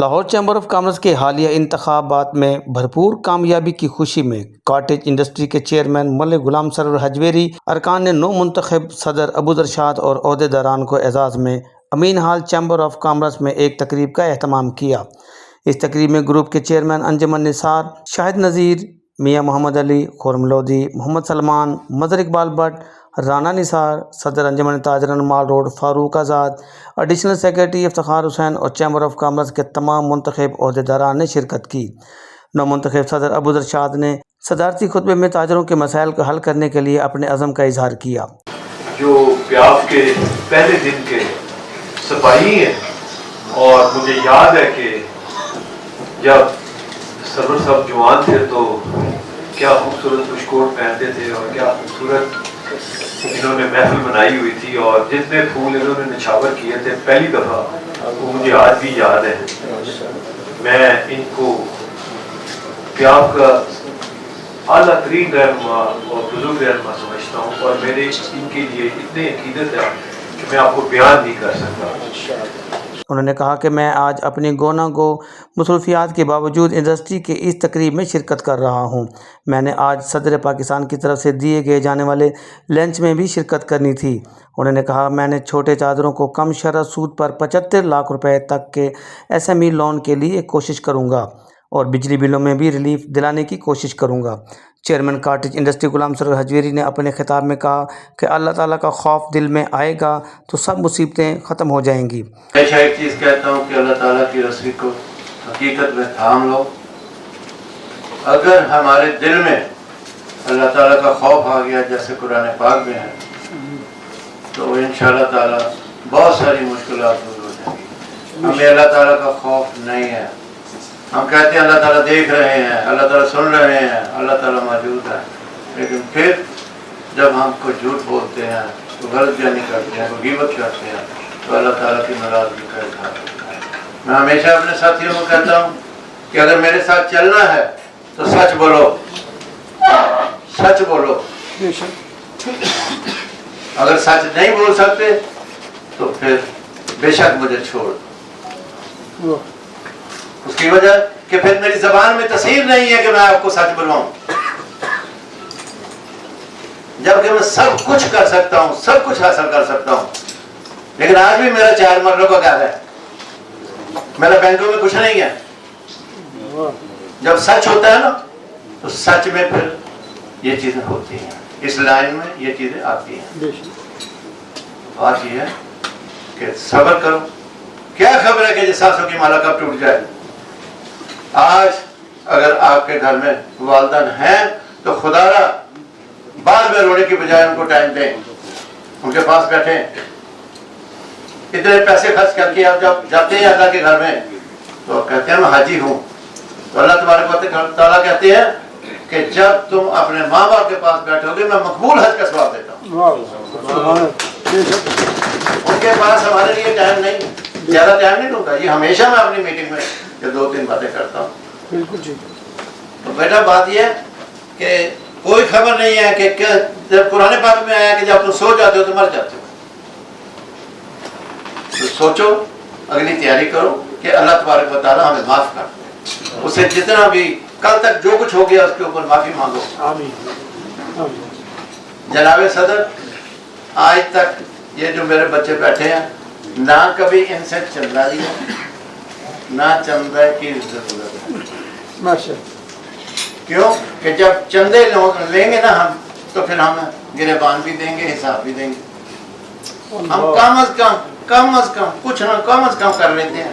Lahore chamber of commerce کے حالیہ انتخابات میں بھرپور کامیابی کی خوشی میں کاٹیج انڈسٹری کے چیئرمین ملک غلام سرور حجویری ارکان نو منتخب صدر ابوذرشاد اور عہدیداران کو اعزاز میں امین ہال چیمبر آف کامرس میں ایک تقریب کا اہتمام کیا۔ اس تقریب میں گروپ کے چیئرمین انجمن نثار، شاہد نذیر، میاں محمد علی، خرم لودھی، محمد سلمان، مظہر اقبال بٹ، رانا نثار، صدر انجمن تاجران مال روڈ فاروق آزاد، ایڈیشنل سیکریٹری افتخار حسین اور چیمبر آف کامرس کے تمام منتخب عہدیداران نے شرکت کی۔ نو منتخب صدر ابوذرشاد نے صدارتی خطبے میں تاجروں کے مسائل کو حل کرنے کے لیے اپنے عزم کا اظہار کیا۔ جو پیاف کے پہلے دن کے سپاہی ہیں، اور مجھے یاد ہے کہ جب سرور صاحب جوان تھے تو کیا خوبصورت بش کوٹ پہنتے تھے اور کیا خوبصورت انہوں نے محفل بنائی ہوئی تھی، اور جتنے پھول انہوں نے نچھاور کیے تھے پہلی دفعہ، وہ مجھے آج بھی یاد ہے۔ میں ان کو پیاف کا اعلیٰ ترین رہنما اور بزرگ رہنما سمجھتا ہوں، اور میرے ان کے لیے اتنے عقیدت ہے کہ میں آپ کو بیان نہیں کر سکتا۔ انہوں نے کہا کہ میں آج اپنی گونا گو مصروفیات کے باوجود انڈسٹری کے اس تقریب میں شرکت کر رہا ہوں۔ میں نے آج صدر پاکستان کی طرف سے دیے گئے جانے والے لنچ میں بھی شرکت کرنی تھی۔ انہوں نے کہا میں نے چھوٹے چادروں کو کم شرح سود پر 75 لاکھ روپے تک کے SME لون کے لیے کوشش کروں گا، اور بجلی بلوں میں بھی ریلیف دلانے کی کوشش کروں گا۔ Chairman cottage industry Ghulam Sarwar Hujwiri نے اپنے خطاب میں کہا کہ اللہ تعالیٰ کا خوف دل میں آئے گا تو سب مصیبتیں ختم ہو جائیں گی۔ ہمیشہ ایک چیز کہتا ہوں کہ اللہ تعالیٰ کی رسی کو حقیقت میں تھام لو۔ اگر ہمارے دل میں اللہ تعالیٰ کا خوف آ گیا جیسے قرآن پاک میں ہے، تو انشاءاللہ تعالیٰ بہت ساری مشکلات دور ہو جائیں گی۔ ہمیں اللہ تعالیٰ کا خوف نہیں ہے۔ ہم کہتے ہیں اللہ تعالیٰ دیکھ رہے ہیں، اللہ تعالیٰ سن رہے ہیں، اللہ تعالیٰ موجود ہے، لیکن پھر جب ہم کو جھوٹ بولتے ہیں، تو غلط بیانی کرتے ہیں، تو غیبت کرتے ہیں، تو اللہ تعالیٰ کی ناراضگی کا اظہار ہوتا ہے۔ میں ہمیشہ اپنے ساتھیوں کو کہتا ہوں کہ اگر میرے ساتھ چلنا ہے تو سچ بولو، سچ بولو۔ اگر سچ نہیں بول سکتے تو پھر بے شک مجھے چھوڑ۔ اس کی وجہ کہ پھر میری زبان میں تصویر نہیں ہے کہ میں آپ کو سچ بلواؤں، جبکہ میں سب کچھ کر سکتا ہوں، سب کچھ حاصل کر سکتا ہوں، لیکن آج بھی میرا 4 مرلوں کا گھر ہے، میرا بینکوں میں کچھ نہیں ہے۔ جب سچ ہوتا ہے نا تو سچ میں پھر یہ چیزیں ہوتی ہیں، اس لائن میں یہ چیزیں آتی ہیں۔ بات یہ ہے کہ صبر کرو۔ کیا خبر ہے کہ سانسوں کی مالا کب ٹوٹ جائے۔ آج اگر آپ کے گھر میں والدین ہیں تو خدا را بعد میں رونے کی بجائے ان کو ٹائم دیں، ان کے پاس بیٹھیں۔ اتنے پیسے خرچ کر کے آپ جب جاتے ہیں اللہ کے گھر میں تو کہتے ہیں میں حاجی ہوں، تو اللہ تبارک و تعالیٰ کہتے ہیں کہ جب تم اپنے ماں باپ کے پاس بیٹھو گے میں مقبول حج کا ثواب دیتا ہوں۔ ان کے پاس ہمارے لیے ٹائم نہیں، زیادہ ٹائم نہیں دوں گا۔ یہ ہمیشہ میں اپنی میٹنگ میں یہ 2-3 باتیں کرتا ہوں۔ بالکل جی۔ تو بیٹا بات یہ ہے کہ کوئی خبر نہیں ہے کہ جب قرآن پاک میں آیا کہ جب تم سو جاتے ہو تو مر جاتے ہو، تو سوچو، اگلی تیاری کرو کہ اللہ تبارک و تعالیٰ ہمیں معاف کر دے۔ اسے جتنا بھی کل تک جو کچھ ہو گیا اس کے اوپر معافی مانگو۔ جناب صدر، آج تک یہ جو میرے بچے بیٹھے ہیں نہ کبھی ان سے چندہ لیا، نہ چندہ کی ضرورت ہے۔ کیوں کہ جب چندے لیں گے نا ہم تو پھر ہم گریبان بھی دیں گے، حساب بھی دیں گے۔ ہم کم از کم کچھ نہ کم از کم کر لیتے ہیں،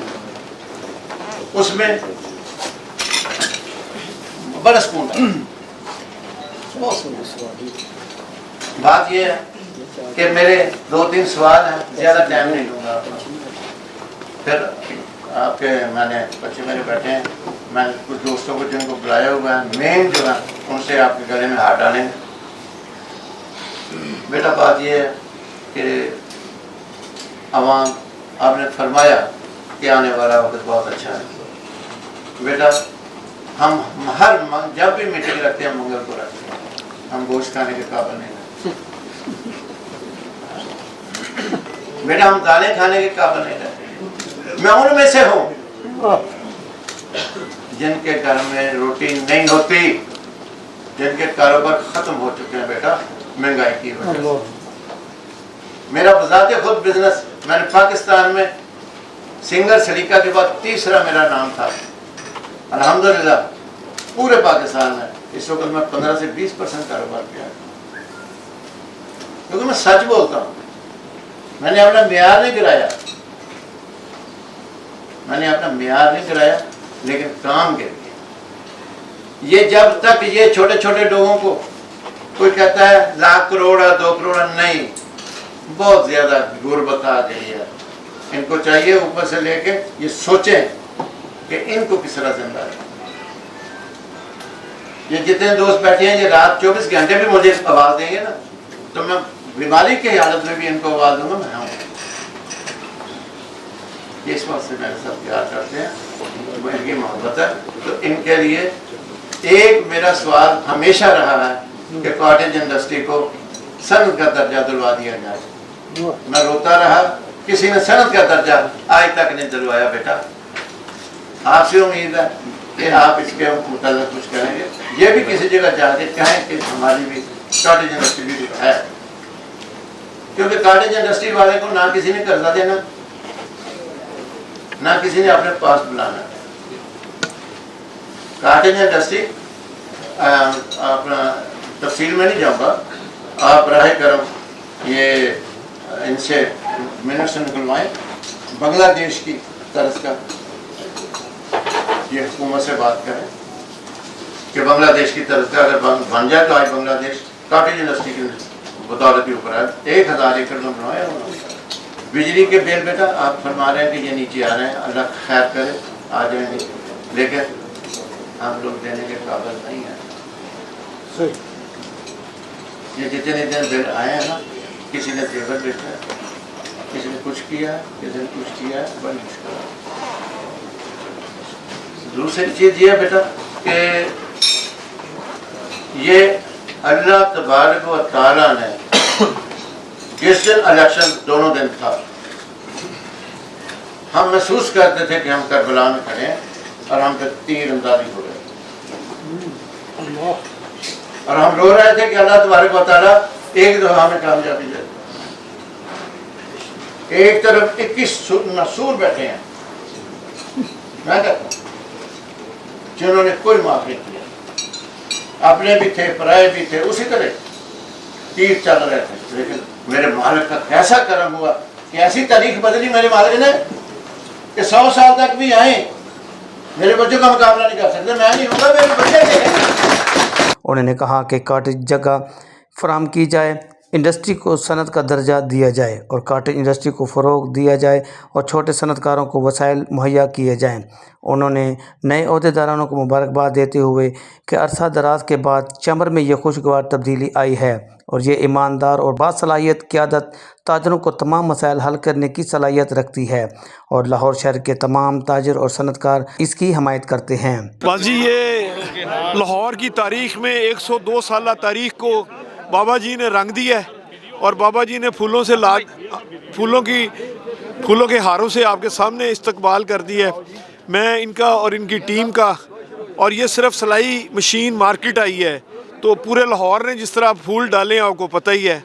اس میں بڑا سکون ہے۔ بات یہ ہے کہ میرے 2-3 سوال ہیں، زیادہ ٹائم نہیں لوں گا۔ پھر آپ کے میں نے بچے میرے بیٹھے ہیں، میں کچھ دوستوں کو جن کو بلایا ہوا ہے، مین جو ہے ان سے آپ کے گلے میں ہاتھ ڈالیں۔ بیٹا بات یہ ہے کہ عوام، آپ نے فرمایا کہ آنے والا وقت بہت اچھا ہے۔ بیٹا ہم ہر جب بھی میٹنگ رکھتے ہیں منگل کو رکھتے ہیں، ہم گوشت کھانے کے قابل نہیں رہتے۔ بیٹا ہم دالیں کھانے کے قابل نہیں رہتے۔ میں ان میں سے ہوں جن کے گھر میں روٹی نہیں ہوتی، جن کے کاروبار ختم ہو چکے ہیں بیٹا مہنگائی کی وجہ سے۔ میرا بذات خود بزنس، میں نے پاکستان میں سنگر سلیقہ کے بعد تیسرا میرا نام تھا الحمدللہ پورے پاکستان میں۔ اس وقت میں 15 سے 20% کاروبار کیا ہے، کیونکہ میں سچ بولتا ہوں۔ میں نے اپنا معیار نہیں گرایا، میں نے اپنا معیار نہیں گرایا، لیکن کام گر گیا۔ یہ جب تک یہ چھوٹے چھوٹے لوگوں کو کوئی کہتا ہے 1,00,000 کروڑ 2 کروڑ، نہیں، بہت زیادہ غربت آ گئی ہے۔ ان کو چاہیے اوپر سے لے کے یہ سوچیں کہ ان کو کس طرح زندہ ہے۔ یہ جتنے دوست بیٹھے ہیں، یہ رات 24 گھنٹے بھی مجھے آواز دیں گے نا، تو میں بیماری کی حالت میں بھی ان کو آواز دوں گا، میں ہوں۔ اس وقت سے میرے ساتھ پیار کرتے ہیں، ان کی محبت ہے، تو ان کے لیے ایک میرا سوال ہمیشہ رہا ہے کہ کاٹیج انڈسٹری کو صنعت کا درجہ دلوا دیا جائے۔ میں روتا رہا، کسی نے صنعت کا درجہ آج تک نہیں دلوایا۔ بیٹا آپ سے امید ہے کہ آپ اس کے متعلق کچھ کریں گے، یہ بھی کسی جگہ جا کے کہیں کہ ہماری بھی کاٹیج انڈسٹری بھی ہے، کیونکہ کاٹیج انڈسٹری والے کو نہ کسی نے قرضہ دینا، نہ کسی نے اپنے پاس بلانا۔ کاٹیج انڈسٹری اپنا تفصیل میں نہیں جاؤں گا، آپ براہ کرم یہ ان سے منٹ سے نکلوائیں۔ بنگلہ دیش کی طرز کا یہ حکومت سے بات کریں کہ بنگلہ دیش کی طرز کا اگر بن جائے تو آج بنگلہ دیش کاٹیج انڈسٹری کی بدولت کے اوپر ہے۔ 1,000 ایکڑ میں بنوایا انہوں نے۔ بجلی کے بل بیٹا آپ فرما رہے ہیں کہ یہ نیچے آ رہے ہیں، اللہ خیر کرے آ جائیں گے، لیکن ہم لوگ دینے کے قابل نہیں ہیں۔ یہ جتنے دن بل آئے ہیں نا، کسی نے زیور بیچا ہے، کسی نے کچھ کیا ہے، کسی نے کچھ کیا ہے، بڑی مشکل ہے۔ دوسری چیز یہ ہے بیٹا کہ یہ اللہ تبارک و تعالیٰ نے جس دن الیکشن دونوں دن تھا، ہم محسوس کرتے تھے کہ ہم کربلا میں کھڑے ہیں اور ہم پہ تیر اندازی ہو رہے ہیں، اور ہم رو رہے تھے کہ اللہ تبارک و تعالیٰ ایک دفعہ ہمیں کامیابی دے۔ ایک طرف 21 نصور بیٹھے ہیں، میں کہتا ہوں، جنہوں نے کوئی معاف نہیں کیا، اپنے بھی تھے پرائے بھی تھے، اسی طرح تیر چل رہے تھے، لیکن میرے مالک کا کیسا کرم ہوا کہ ایسی تاریخ بدلی میرے مالک نے کہ 100 سال تک بھی آئیں، میرے بچوں کا مقابلہ نہیں کر سکتے، میں نہیں ہوں گا، میرے بچے نہیں ہیں۔ انہوں نے کہا کہ کاٹیج جگہ فراہم کی جائے، انڈسٹری کو صنعت کا درجہ دیا جائے اور کاٹیج انڈسٹری کو فروغ دیا جائے اور چھوٹے صنعت کاروں کو وسائل مہیا کیے جائیں۔ انہوں نے نئے عہدیداروں کو مبارکباد دیتے ہوئے کہ عرصہ دراز کے بعد چیمبر میں یہ خوشگوار تبدیلی آئی ہے اور یہ ایماندار اور باصلاحیت قیادت تاجروں کو تمام مسائل حل کرنے کی صلاحیت رکھتی ہے اور لاہور شہر کے تمام تاجر اور صنعت کار اس کی حمایت کرتے ہیں۔ بازی یہ لاہور کی تاریخ میں 102 سالہ تاریخ کو بابا جی نے رنگ دیا ہے اور بابا جی نے پھولوں کے ہاروں سے آپ کے سامنے استقبال کر دیا ہے۔ میں ان کا اور ان کی ٹیم کا، اور یہ صرف سلائی مشین مارکیٹ آئی ہے تو پورے لاہور نے جس طرح پھول ڈالے ہیں آپ کو پتہ ہی ہے،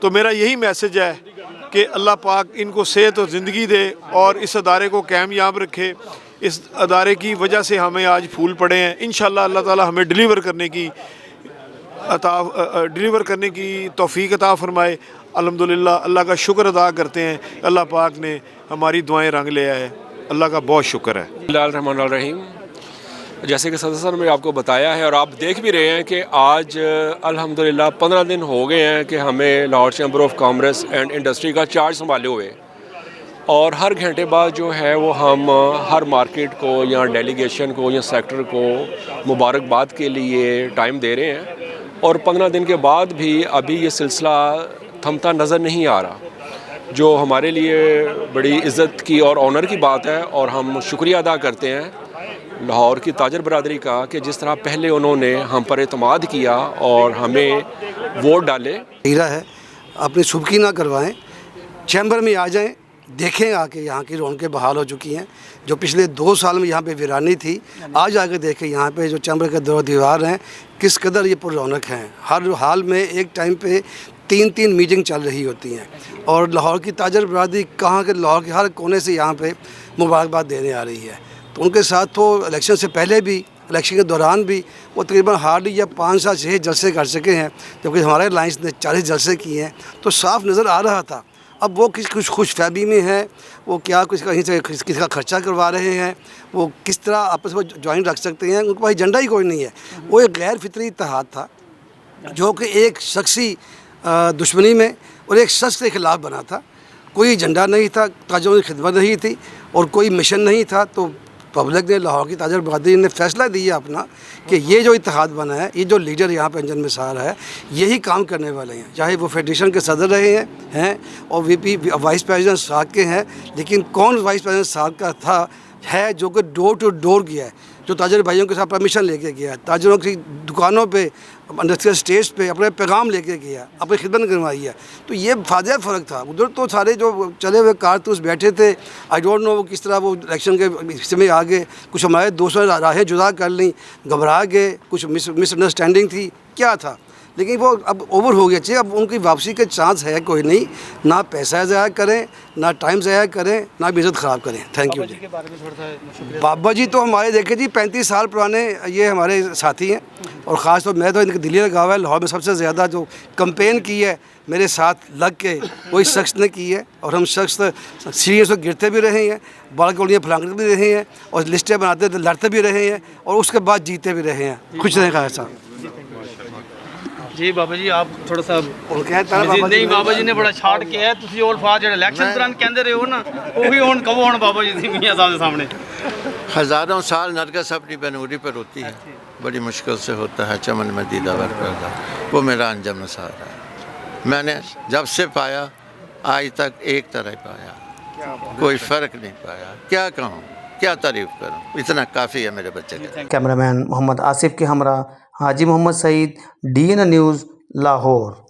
تو میرا یہی میسج ہے کہ اللہ پاک ان کو صحت اور زندگی دے اور اس ادارے کو کامیاب رکھے۔ اس ادارے کی وجہ سے ہمیں آج پھول پڑے ہیں، انشاءاللہ اللہ تعالی ہمیں ڈیلیور کرنے کی توفیق عطا فرمائے۔ الحمدللہ اللہ کا شکر ادا کرتے ہیں، اللہ پاک نے ہماری دعائیں رنگ لیا ہے، اللہ کا بہت شکر ہے۔ بسم اللہ الرحمن الرحیم۔ جیسے کہ صدر صاحب نے آپ کو بتایا ہے اور آپ دیکھ بھی رہے ہیں کہ آج الحمدللہ 15 دن ہو گئے ہیں کہ ہمیں Lahore chamber of commerce and industry کا چارج سنبھالے ہوئے، اور ہر گھنٹے بعد جو ہے وہ ہم ہر مارکیٹ کو یا ڈیلیگیشن کو یا سیکٹر کو مبارکباد کے لیے ٹائم دے رہے ہیں، اور 15 دن کے بعد بھی ابھی یہ سلسلہ تھمتا نظر نہیں آ رہا، جو ہمارے لیے بڑی عزت کی اور آنر کی بات ہے، اور ہم شکریہ ادا کرتے ہیں لاہور کی تاجر برادری کا کہ جس طرح پہلے انہوں نے ہم پر اعتماد کیا اور ہمیں ووٹ ڈالے۔ ہیرا ہے، اپنی سبکی نہ کروائیں، چیمبر میں آ جائیں، دیکھیں آکے یہاں کی رونقیں بحال ہو چکی ہیں. جو پچھلے 2 سال میں یہاں پہ ویرانی تھی، آج آ کے دیکھیں یہاں پہ جو چیمبر کے دو دیوار ہیں کس قدر یہ پر رونق ہیں. ہر حال میں ایک ٹائم پہ 3 میٹنگ چل رہی ہوتی ہیں، اور لاہور کی تاجر برادری کہاں کے لاہور کے ہر کونے سے یہاں پہ مبارکباد دینے آ رہی ہے. تو ان کے ساتھ تو الیکشن سے پہلے بھی، الیکشن کے دوران بھی وہ تقریباً ہارڈلی یا 5 سے 6 جلسے کر سکے ہیں، جبکہ ہمارے الائنس نے 40 جلسے کیے ہیں. تو صاف نظر آ رہا تھا. اب وہ کچھ خوش فہمی میں ہے، وہ کیا کچھ کہیں سے کسی کا خرچہ کروا رہے ہیں، وہ کس طرح آپس میں جوائنٹ رکھ سکتے ہیں. ان کے پاس ایجنڈا ہی کوئی نہیں ہے. وہ ایک غیر فطری اتحاد تھا جو کہ ایک شخصی دشمنی میں اور ایک شخص کے خلاف بنا تھا. کوئی ایجنڈا نہیں تھا، تاجروں کی خدمت نہیں تھی اور کوئی مشن نہیں تھا. تو پبلک نے، لاہور کی تاجر برادری نے فیصلہ دیا اپنا کہ یہ جو اتحاد بنا ہے، یہ جو لیڈر یہاں پہ انجن نثار ہے، یہی کام کرنے والے ہیں. چاہے وہ فیڈریشن کے صدر رہے ہیں اور وائس پریزیڈنٹ ساکھ کے ہیں، لیکن کون وائس پریزیڈنٹ ساکھ کا تھا ہے جو کہ ڈور ٹو ڈور گیا ہے، جو تاجر بھائیوں کے ساتھ پرمیشن لے کے گیا ہے، تاجروں کی دکانوں پہ، انڈسٹریل اسٹیج پہ اپنے پیغام لے کے گیا، اپنی خدمت کروائی ہے. تو یہ واضح فرق تھا. ادھر تو سارے جو چلے ہوئے کارتوس بیٹھے تھے، آئی ڈونٹ نو وہ کس طرح وہ الیکشن کے حصے میں آ گئے. کچھ ہمارے دوستوں نے راہیں جدا کر لیں، گھبرا گئے، کچھ مس انڈرسٹینڈنگ تھی، کیا تھا. لیکن وہ اب اوور ہو گیا. چاہیے اب ان کی واپسی کے چانس ہے کوئی نہیں. نہ پیسہ ضائع کریں، نہ ٹائم ضائع کریں، نہ بھی عزت خراب کریں. تھینک یو جی. بابا جی تو ہمارے دیکھیں جی 35 سال پرانے یہ ہمارے ساتھی ہیں، اور خاص طور میں تو ان کے دلی لگا ہوا ہے. لاہور میں سب سے زیادہ جو کمپین کی ہے میرے ساتھ لگ کے وہ اس شخص نے کی ہے، اور ہم شخص سیریس میں گرتے بھی رہے ہیں، بال گولیاں پھلانگتے بھی رہے ہیں، اور لسٹیں بناتے تھے لڑتے بھی رہے ہیں، اور اس کے بعد جیتے بھی رہے ہیں. خوش رہیں خیر صاحب. جی بابا جی آپ تھوڑا سا نہیں بابا جی نے بڑا چھاٹ کیا ہے. تسی اور فاج جڑے الیکشن دوران کہندے رہے ہو نا، وہی ہن کہو ہن بابا جی سی میاں صاحب کے سامنے. ہزاروں سال نرگس اپنی بنوری پر ہوتی ہے، بڑی مشکل سے ہوتا ہے چمن میں دیدہ ور پیدا. وہ میرا انجم نثار ہے. میں نے جب سے پایا آج تک ایک طرح پایا، کوئی فرق نہیں پایا. کیا کہوں، کیا تعریف کروں، اتنا کافی ہے میرے بچے کے. کیمرہ مین محمد آصف کے ہمراہ حاجی محمد سعید، DN نیوز، لاہور.